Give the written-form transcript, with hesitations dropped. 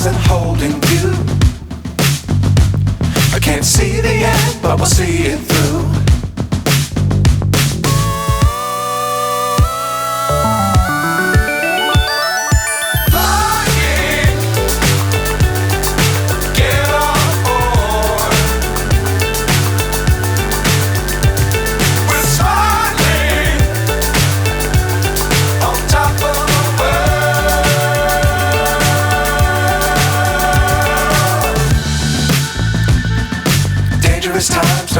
arms and holding you. I can't see the end, but we'll see it through. Times don't